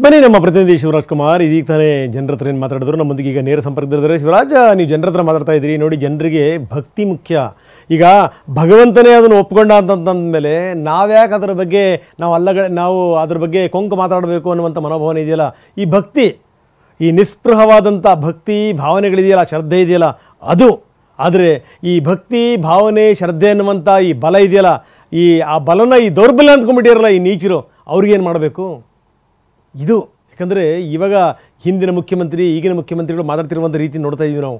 ಬನ್ನಿ ನಮ್ಮ ಪ್ರತಿನಿಧಿ ಶಿವರಾಜ್ ಕುಮಾರ್ ಇದೀಗ ತಾನೇ ಜನರ ಹತ್ರ ಏನು ಮಾತಾಡಿದ್ರು, ನಮ್ಮೊಂದಿಗೆ ಈಗ ನೇರ ಸಂಪರ್ಕದಲ್ಲಿದ್ದಾರೆ. ಶಿವರಾಜ್, ನೀವು ಜನರ ಹತ್ರ ಮಾತಾಡ್ತಾ ಇದ್ದೀರಿ. ನೋಡಿ, ಜನರಿಗೆ ಭಕ್ತಿ ಮುಖ್ಯ. ಈಗ ಭಗವಂತನೇ ಅದನ್ನು ಒಪ್ಕೊಂಡ ಅಂತಂದಮೇಲೆ ನಾವ್ಯಾಕೆ ಅದರ ಬಗ್ಗೆ ನಾವು ಅದ್ರ ಬಗ್ಗೆ ಕೊಂಕು ಮಾತಾಡಬೇಕು ಅನ್ನುವಂಥ ಮನೋಭಾವನೆ ಇದೆಯಲ್ಲ. ಈ ಭಕ್ತಿ, ಈ ನಿಸ್ಪೃಹವಾದಂಥ ಭಕ್ತಿ ಭಾವನೆಗಳಿದೆಯಲ್ಲ, ಶ್ರದ್ಧೆ ಇದೆಯಲ್ಲ, ಅದು. ಆದರೆ ಈ ಭಕ್ತಿ ಭಾವನೆ ಶ್ರದ್ಧೆ ಅನ್ನುವಂಥ ಈ ಬಲ ಇದೆಯಲ್ಲ, ಆ ಬಲನ ಈ ದೌರ್ಬಲ್ಯ ಅಂದ್ಕೊಂಡ್ಬಿಟ್ಟಿರಲ್ಲ ಈ ನೀಚರು, ಅವ್ರಿಗೇನು ಮಾಡಬೇಕು? ಇದು ಯಾಕಂದರೆ ಇವಾಗ ಹಿಂದಿನ ಮುಖ್ಯಮಂತ್ರಿ ಈಗಿನ ಮುಖ್ಯಮಂತ್ರಿಗಳು ಮಾತಾಡ್ತಿರುವಂಥ ರೀತಿ ನೋಡ್ತಾ ಇದ್ದೀವಿ ನಾವು.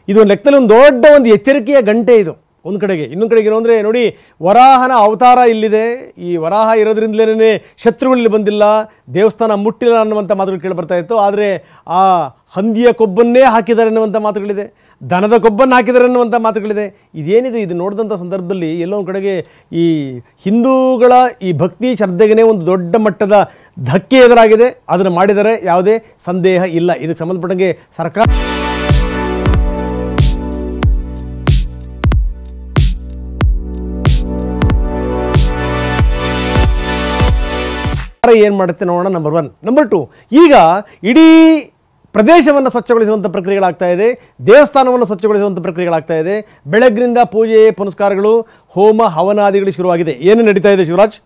ಇದು ಒಂದು ಲೆಕ್ಕದಲ್ಲಿ ಒಂದು ದೊಡ್ಡ ಎಚ್ಚರಿಕೆಯ ಗಂಟೆ ಇದು. ಒಂದು ಕಡೆಗೆ, ಇನ್ನೊಂದು ಕಡೆಗೆ ಏನು ಅಂದರೆ ನೋಡಿ, ವರಾಹನ ಅವತಾರ ಇಲ್ಲಿದೆ. ಈ ವರಾಹ ಇರೋದ್ರಿಂದಲೇ ಶತ್ರುಗಳಲ್ಲಿ ಬಂದಿಲ್ಲ, ದೇವಸ್ಥಾನ ಮುಟ್ಟಿಲ್ಲ ಅನ್ನುವಂಥ ಮಾತುಗಳು ಕೇಳಿ ಬರ್ತಾ ಇತ್ತು. ಆದರೆ ಆ ಹಂದಿಯ ಕೊಬ್ಬನ್ನೇ ಹಾಕಿದ್ದಾರೆ ಅನ್ನುವಂಥ ಮಾತುಗಳಿದೆ, ದನದ ಕೊಬ್ಬನ್ನು ಹಾಕಿದ್ದಾರೆ ಅನ್ನುವಂಥ ಮಾತುಗಳಿದೆ. ಇದೇನಿದೆ, ಇದು ನೋಡಿದಂಥ ಸಂದರ್ಭದಲ್ಲಿ ಎಲ್ಲೋ ಒಂದು ಕಡೆಗೆ ಈ ಹಿಂದೂಗಳ ಈ ಭಕ್ತಿ ಶ್ರದ್ಧೆಗೆ ಒಂದು ದೊಡ್ಡ ಮಟ್ಟದ ಧಕ್ಕೆ ಎದುರಾಗಿದೆ. ಅದನ್ನು ಮಾಡಿದರೆ ಯಾವುದೇ ಸಂದೇಹ ಇಲ್ಲ. ಇದಕ್ಕೆ ಸಂಬಂಧಪಟ್ಟಂಗೆ ಸರ್ಕಾರ ಏನು ಮಾಡುತ್ತೆ ನೋಡೋಣ. ನಂಬರ್ 1. ನಂಬರ್ 2, ಈಗ ಇಡೀ ಪ್ರದೇಶವನ್ನು ಸ್ವಚ್ಛಗೊಳಿಸುವಂಥ ಪ್ರಕ್ರಿಯೆಗಳಾಗ್ತಾ ಇದೆ, ದೇವಸ್ಥಾನವನ್ನು ಸ್ವಚ್ಛಗೊಳಿಸುವಂಥ ಪ್ರಕ್ರಿಯೆಗಳಾಗ್ತಾ ಇದೆ. ಬೆಳಗ್ಗಿನಿಂದ ಪೂಜೆ ಪುನಸ್ಕಾರಗಳು, ಹೋಮ ಹವನಾದಿಗಳು ಶುರುವಾಗಿದೆ. ಏನು ನಡೀತಾ ಇದೆ ಶಿವರಾಜ್?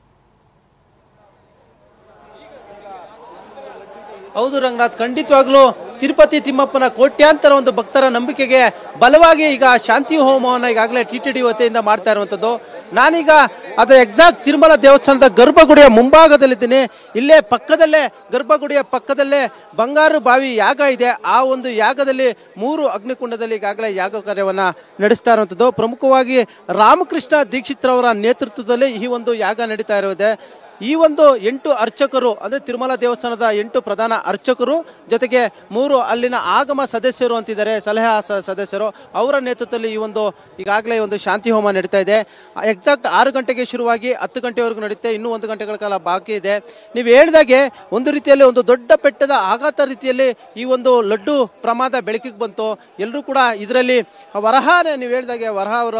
ಹೌದು ರಂಗನಾಥ್, ಖಂಡಿತವಾಗ್ಲೂ ತಿರುಪತಿ ತಿಮ್ಮಪ್ಪನ ಕೋಟ್ಯಾಂತರ ಒಂದು ಭಕ್ತರ ನಂಬಿಕೆಗೆ ಬಲವಾಗಿ ಈಗ ಶಾಂತಿ ಹೋಮವನ್ನು ಈಗಾಗಲೇ TTD ವತಿಯಿಂದ ಮಾಡ್ತಾ ಇರುವಂಥದ್ದು. ನಾನೀಗ ಅದು ಎಕ್ಸಾಕ್ಟ್ ತಿರುಮಲ ದೇವಸ್ಥಾನದ ಗರ್ಭಗುಡಿಯ ಮುಂಭಾಗದಲ್ಲಿದ್ದೀನಿ. ಇಲ್ಲೇ ಪಕ್ಕದಲ್ಲೇ, ಗರ್ಭಗುಡಿಯ ಪಕ್ಕದಲ್ಲೇ ಬಂಗಾರು ಬಾವಿ ಯಾಗ ಇದೆ. ಆ ಒಂದು ಯಾಗದಲ್ಲಿ 3 ಅಗ್ನಿಕುಂಡದಲ್ಲಿ ಈಗಾಗಲೇ ಯಾಗ ಕಾರ್ಯವನ್ನು ನಡೆಸ್ತಾ ಇರುವಂಥದ್ದು. ಪ್ರಮುಖವಾಗಿ ರಾಮಕೃಷ್ಣ ದೀಕ್ಷಿತ್ರವರ ನೇತೃತ್ವದಲ್ಲಿ ಈ ಒಂದು ಯಾಗ ನಡೀತಾ ಇರುವುದೇ. ಈ ಒಂದು 8 ಅರ್ಚಕರು, ಅಂದರೆ ತಿರುಮಲ ದೇವಸ್ಥಾನದ 8 ಪ್ರಧಾನ ಅರ್ಚಕರು ಜೊತೆಗೆ 3 ಅಲ್ಲಿನ ಆಗಮ ಸದಸ್ಯರು ಅಂತಿದ್ದಾರೆ, ಸಲಹಾ ಸದಸ್ಯರು, ಅವರ ನೇತೃತ್ವದಲ್ಲಿ ಈ ಒಂದು ಈಗಾಗಲೇ ಒಂದು ಶಾಂತಿ ಹೋಮ ನಡೀತಾ ಇದೆ. ಎಕ್ಸಾಕ್ಟ್ 6 ಗಂಟೆಗೆ ಶುರುವಾಗಿ 10 ಗಂಟೆವರೆಗೂ ನಡೀತೆ. ಇನ್ನೂ 1 ಗಂಟೆಗಳ ಕಾಲ ಬಾಕಿ ಇದೆ. ನೀವು ಹೇಳಿದಾಗೆ ಒಂದು ರೀತಿಯಲ್ಲಿ ಒಂದು ದೊಡ್ಡ ಪೆಟ್ಟದ ಆಘಾತ ರೀತಿಯಲ್ಲಿ ಈ ಒಂದು ಲಡ್ಡು ಪ್ರಮಾದ ಬೆಳಕಿಗೆ ಬಂತು. ಎಲ್ಲರೂ ಕೂಡ ಇದರಲ್ಲಿ ವರಹಾನೇ, ನೀವು ಹೇಳಿದಾಗೆ ವರಹ ಅವರ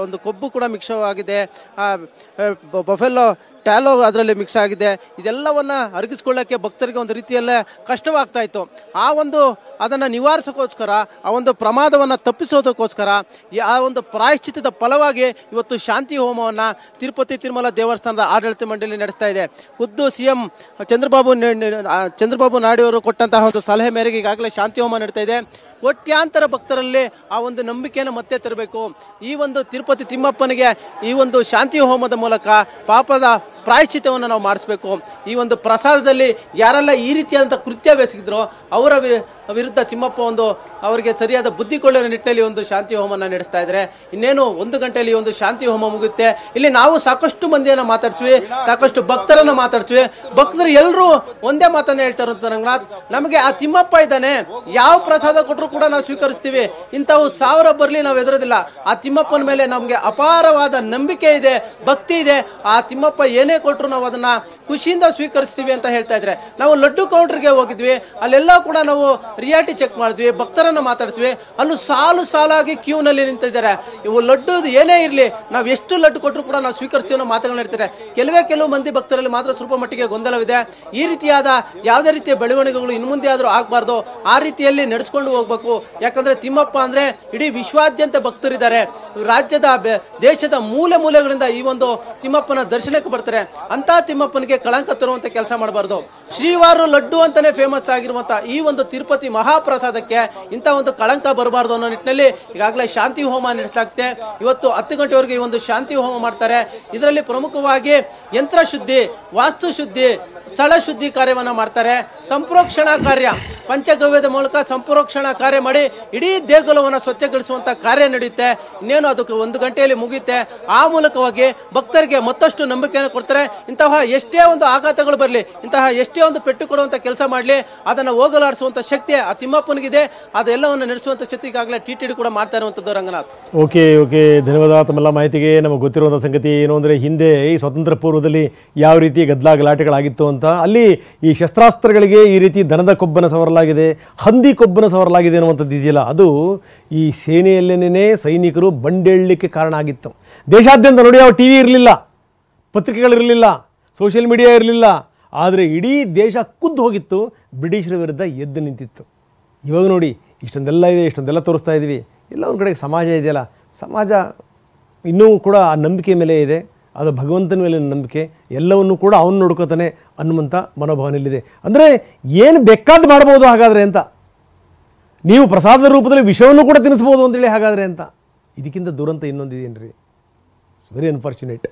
ಒಂದು ಕೊಬ್ಬು ಕೂಡ ಮಿಕ್ಸ್ ಆಗಿದೆ, ಬಫೆಲ್ಲೋ ಟ್ಯಾಲೋ ಅದರಲ್ಲಿ ಮಿಕ್ಸ್ ಆಗಿದೆ. ಇದೆಲ್ಲವನ್ನು ಅರಗಿಸ್ಕೊಳ್ಳೋಕ್ಕೆ ಭಕ್ತರಿಗೆ ಒಂದು ರೀತಿಯಲ್ಲೇ ಕಷ್ಟವಾಗ್ತಾ ಇತ್ತು. ಅದನ್ನು ನಿವಾರಿಸೋಕ್ಕೋಸ್ಕರ, ಆ ಒಂದು ಪ್ರಮಾದವನ್ನು ತಪ್ಪಿಸೋದಕ್ಕೋಸ್ಕರ ಆ ಒಂದು ಪ್ರಾಯಶ್ಚಿತ್ತದ ಫಲವಾಗಿ ಇವತ್ತು ಶಾಂತಿ ಹೋಮವನ್ನು ತಿರುಪತಿ ತಿರುಮಲ ದೇವಸ್ಥಾನದ ಆಡಳಿತ ಮಂಡಳಿ ನಡೆಸ್ತಾ ಇದೆ. ಖುದ್ದು CM ಚಂದ್ರಬಾಬು ನಾಯ್ಡು ಅವರು ಕೊಟ್ಟಂತಹ ಒಂದು ಸಲಹೆ ಮೇರೆಗೆ ಈಗಾಗಲೇ ಶಾಂತಿ ಹೋಮ ನಡೀತಾ ಇದೆ. ಕೋಟ್ಯಾಂತರ ಭಕ್ತರಲ್ಲಿ ಆ ಒಂದು ನಂಬಿಕೆಯನ್ನು ಮತ್ತೆ ತರಬೇಕು. ಈ ಒಂದು ತಿರುಪತಿ ತಿಮ್ಮಪ್ಪನಿಗೆ ಈ ಒಂದು ಶಾಂತಿ ಹೋಮದ ಮೂಲಕ ಪಾಪದ ಪ್ರಾಯಶ್ಚಿತ್ತವನ್ನು ನಾವು ಮಾಡಿಸ್ಬೇಕು. ಈ ಒಂದು ಪ್ರಸಾದದಲ್ಲಿ ಯಾರೆಲ್ಲ ಈ ರೀತಿಯಾದಂಥ ಕೃತ್ಯವೆಸಗಿದ್ರೋ ಅವರ ವಿರುದ್ಧ ತಿಮ್ಮಪ್ಪ ಅವರಿಗೆ ಸರಿಯಾದ ಬುದ್ಧಿ ಕೊಳ್ಳುವ ನಿಟ್ಟಿನಲ್ಲಿ ಒಂದು ಶಾಂತಿ ಹೋಮನ ನಡೆಸ್ತಾ ಇದ್ದಾರೆ. ಇನ್ನೇನು 1 ಗಂಟೆಯಲ್ಲಿ ಒಂದು ಶಾಂತಿ ಹೋಮ ಮುಗುತ್ತೆ. ಇಲ್ಲಿ ನಾವು ಸಾಕಷ್ಟು ಮಂದಿಯನ್ನು ಮಾತಾಡ್ತೀವಿ, ಸಾಕಷ್ಟು ಭಕ್ತರನ್ನು ಮಾತಾಡ್ತೀವಿ. ಭಕ್ತರು ಎಲ್ಲರೂ ಒಂದೇ ಮಾತನ್ನು ಹೇಳ್ತಾ ಇರೋದು ರಂಗನಾಥ್, ನಮಗೆ ಆ ತಿಮ್ಮಪ್ಪ ಇದ್ದಾನೆ, ಯಾವ ಪ್ರಸಾದ ಕೊಟ್ಟರು ಕೂಡ ನಾವು ಸ್ವೀಕರಿಸ್ತೀವಿ. ಇಂಥವು 1000 ಬರಲಿ ನಾವು ಎದುರೋದಿಲ್ಲ. ಆ ತಿಮ್ಮಪ್ಪನ ಮೇಲೆ ನಮಗೆ ಅಪಾರವಾದ ನಂಬಿಕೆ ಇದೆ, ಭಕ್ತಿ ಇದೆ. ಆ ತಿಮ್ಮಪ್ಪ ಏನೇ ಕೊಟ್ಟರು ನಾವು ಅದನ್ನ ಖುಷಿಯಿಂದ ಸ್ವೀಕರಿಸ್ತೀವಿ ಅಂತ ಹೇಳ್ತಾ ಇದ್ರೆ. ನಾವು ಲಡ್ಡು ಕೌಂಟರ್ಗೆ ಹೋಗಿದ್ವಿ, ಅಲ್ಲೆಲ್ಲ ಕೂಡ ನಾವು ರಿಯಾಲಿಟಿ ಚೆಕ್ ಮಾಡಿದ್ವಿ, ಭಕ್ತರನ್ನ ಮಾತಾಡ್ತೀವಿ. ಅಲ್ಲೂ ಸಾಲಾಗಿ ಕ್ಯೂನಲ್ಲಿ ನಿಂತಿದ್ದಾರೆ. ಇವು ಲಡ್ಡು ಏನೇ ಇರಲಿ, ನಾವು ಎಷ್ಟು ಲಡ್ಡು ಕೊಟ್ಟರು ಕೂಡ ನಾವು ಸ್ವೀಕರಿಸ್ತೀವಿ ಅನ್ನೋ ಮಾತುಗಳನ್ನ ಹೇಳ್ತಾರೆ. ಕೆಲವು ಮಂದಿ ಭಕ್ತರಲ್ಲಿ ಮಾತ್ರ ಸ್ವಲ್ಪ ಮಟ್ಟಿಗೆ ಗೊಂದಲವಿದೆ. ಈ ರೀತಿಯಾದ ಯಾವುದೇ ರೀತಿಯ ಬೆಳವಣಿಗೆಗಳು ಇನ್ನು ಮುಂದೆ ಆದರೂ ಆಗಬಾರ್ದು. ಆ ರೀತಿಯಲ್ಲಿ ನಡೆಸ್ಕೊಂಡು ಹೋಗ್ಬೇಕು. ಯಾಕಂದ್ರೆ ತಿಮ್ಮಪ್ಪ ಅಂದ್ರೆ ಇಡೀ ವಿಶ್ವಾದ್ಯಂತ ಭಕ್ತರಿದ್ದಾರೆ. ರಾಜ್ಯದ ದೇಶದ ಮೂಲೆಗಳಿಂದ ಈ ಒಂದು ತಿಮ್ಮಪ್ಪನ ದರ್ಶನಕ್ಕೆ ಬರ್ತಾರೆ. ಅಂತ ತಿಮ್ಮಪ್ಪನಿಗೆ ಕಳಂಕ ತರುವಂತ ಕೆಲಸ ಮಾಡಬಾರ್ದು. ಶ್ರೀವಾರು ಲಡ್ಡು ಅಂತಾನೆ ಫೇಮಸ್ ಆಗಿರುವಂತ ಈ ಒಂದು ತಿರುಪತಿ ಮಹಾಪ್ರಸಾದಕ್ಕೆ ಇಂಥ ಒಂದು ಕಳಂಕ ಬರಬಾರ್ದು ಅನ್ನೋ ನಿಟ್ಟಿನಲ್ಲಿ ಈಗಾಗಲೇ ಶಾಂತಿ ಹೋಮ ನಡೆಸಲಾಗುತ್ತೆ. ಇವತ್ತು 10 ಗಂಟೆವರೆಗೆ ಈ ಒಂದು ಶಾಂತಿ ಹೋಮ ಮಾಡ್ತಾರೆ. ಇದರಲ್ಲಿ ಪ್ರಮುಖವಾಗಿ ಯಂತ್ರ ಶುದ್ಧಿ, ವಾಸ್ತು ಶುದ್ಧಿ, ಸ್ಥಳ ಶುದ್ಧಿ ಕಾರ್ಯವನ್ನು ಮಾಡ್ತಾರೆ. ಸಂಪ್ರೋಕ್ಷಣಾ ಕಾರ್ಯ, ಪಂಚಗವ್ಯದ ಮೂಲಕ ಸಂಪ್ರೋಕ್ಷಣಾ ಕಾರ್ಯ ಮಾಡಿ ಇಡೀ ದೇಗುಲವನ್ನು ಸ್ವಚ್ಛಗೊಳಿಸುವಂತ ಕಾರ್ಯ ನಡೆಯುತ್ತೆ. ಇನ್ನೇನು ಅದಕ್ಕೆ 1 ಗಂಟೆಯಲ್ಲಿ ಮುಗಿಯುತ್ತೆ. ಆ ಮೂಲಕವಾಗಿ ಭಕ್ತರಿಗೆ ಮತ್ತಷ್ಟು ನಂಬಿಕೆಯನ್ನು ಕೊಡ್ತಾರೆ. ಇಂತಹ ಎಷ್ಟೇ ಒಂದು ಆಘಾತಗಳು ಬರಲಿ, ಇಂತಹ ಎಷ್ಟೇ ಒಂದು ಪೆಟ್ಟು ಕೊಡುವಂತ ಕೆಲಸ ಮಾಡಲಿ, ಅದನ್ನು ಹೋಗಲಾಡಿಸುವಂತ ಶಕ್ತಿ ಆ ತಿಮ್ಮಪ್ಪನಿಗಿದೆ. ಅದೆಲ್ಲವನ್ನು ನಡೆಸುವಂತ ಶಕ್ತಿ ಈಗಾಗಲೇ TTD ಕೂಡ ಮಾಡ್ತಾ ಇರುವಂತದ್ದು ರಂಗನಾಥ್. ಓಕೆ, ಧನ್ಯವಾದ ತಮ್ಮೆಲ್ಲ ಮಾಹಿತಿಗೆ. ನಮಗೆ ಗೊತ್ತಿರುವಂಥ ಸಂಗತಿ ಏನು ಅಂದರೆ, ಹಿಂದೆ ಈ ಸ್ವತಂತ್ರ ಪೂರ್ವದಲ್ಲಿ ಯಾವ ರೀತಿ ಗಲಾಟೆಗಳಾಗಿತ್ತು ಅಂತ, ಅಲ್ಲಿ ಈ ಶಸ್ತ್ರಾಸ್ತ್ರಗಳಿಗೆ ಈ ರೀತಿ ದನದ ಕೊಬ್ಬನ ಸವರಲಾಗಿದೆ, ಹಂದಿ ಕೊಬ್ಬನ ಸವರಲಾಗಿದೆ ಅನ್ನುವಂಥದ್ದು ಇದೆಯಲ್ಲ, ಅದು ಈ ಸೇನೆಯಲ್ಲೇನೇ ಸೈನಿಕರು ಬಂಡೇಳಲಿಕ್ಕೆ ಕಾರಣ ಆಗಿತ್ತು. ದೇಶಾದ್ಯಂತ ನೋಡಿ, ಯಾವ TV ಇರಲಿಲ್ಲ, ಪತ್ರಿಕೆಗಳಿರಲಿಲ್ಲ, ಸೋಷಿಯಲ್ ಮೀಡಿಯಾ ಇರಲಿಲ್ಲ, ಆದರೆ ಇಡೀ ದೇಶ ಖುದ್ದು ಹೋಗಿತ್ತು, ಬ್ರಿಟಿಷರ ವಿರುದ್ಧ ಎದ್ದು ನಿಂತಿತ್ತು. ಇವಾಗ ನೋಡಿ ಇಷ್ಟೊಂದೆಲ್ಲ ಇದೆ, ಇಷ್ಟೊಂದೆಲ್ಲ ತೋರಿಸ್ತಾ ಇದ್ದೀವಿ. ಎಲ್ಲ ಒಂದು ಕಡೆಗೆ ಸಮಾಜ ಇದೆಯಲ್ಲ, ಸಮಾಜ ಇನ್ನೂ ಕೂಡ ಆ ನಂಬಿಕೆ ಮೇಲೆ ಇದೆ, ಅದು ಭಗವಂತನ ಮೇಲೆ ನಂಬಿಕೆ, ಎಲ್ಲವನ್ನೂ ಕೂಡ ಅವನು ನೋಡ್ಕೋತಾನೆ ಅನ್ನುವಂಥ ಮನೋಭಾವನೆಯಲ್ಲಿದೆ. ಅಂದರೆ ಏನು ಬೇಕಾದ್ದು ಮಾಡ್ಬೋದು ಹಾಗಾದರೆ ಅಂತ, ನೀವು ಪ್ರಸಾದದ ರೂಪದಲ್ಲಿ ವಿಷವನ್ನು ಕೂಡ ತಿನ್ನಿಸ್ಬೋದು ಅಂತೇಳಿ ಹಾಗಾದರೆ ಅಂತ. ಇದಕ್ಕಿಂತ ದುರಂತ ಇನ್ನೊಂದಿದೇನು ರೀ? It's very unfortunate.